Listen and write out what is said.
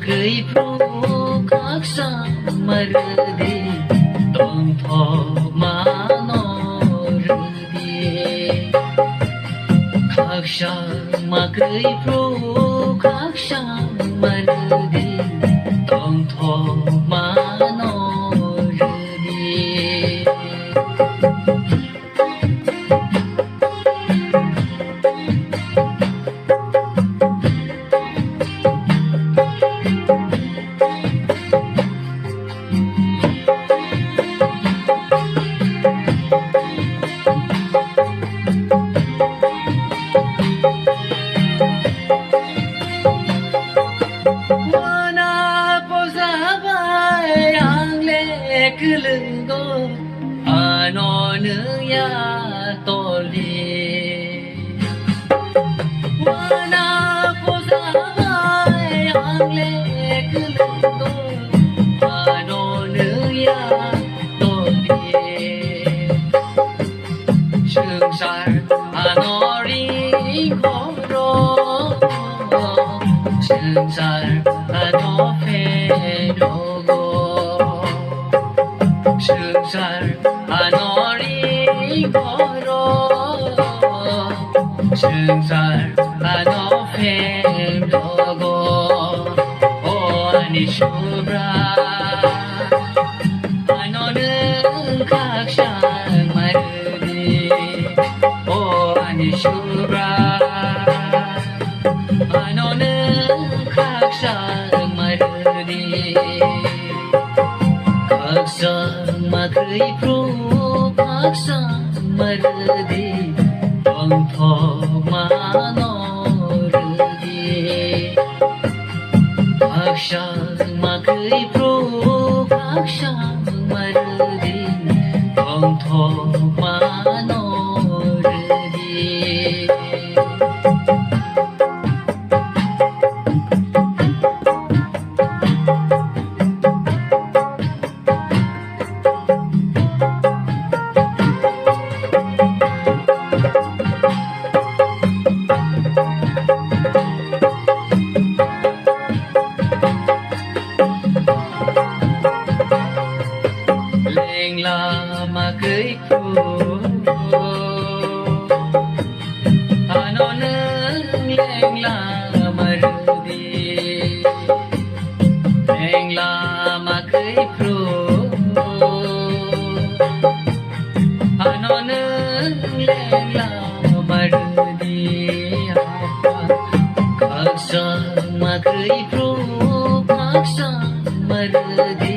เคยพรูคักษามาเรดีต้องทอมานอรดีคักษามาเคยพรูคักษามาเรดีต้องทอมานอรดี 그르고 안오는 야 떨리 와나 보사바의 항래 그르고 안오는 야 떨리 승살 안오리 걸어 승살 안오페로고 승살 안오리 걸어 승살 안오페 로고 오아니 슈브라 안오는 각상 마르디 오아니 슈브라 안오는 각상 마르디 각상 마크이 프로 각상 마르디 엉터 마노르디 각상 마크이 프로 각상 마르디 엉터 마노르디 lama kei pru anoneng leng lama rudi leng lama kei pru anoneng leng lama rudi kaksa ma kei pru kaksa ma rudi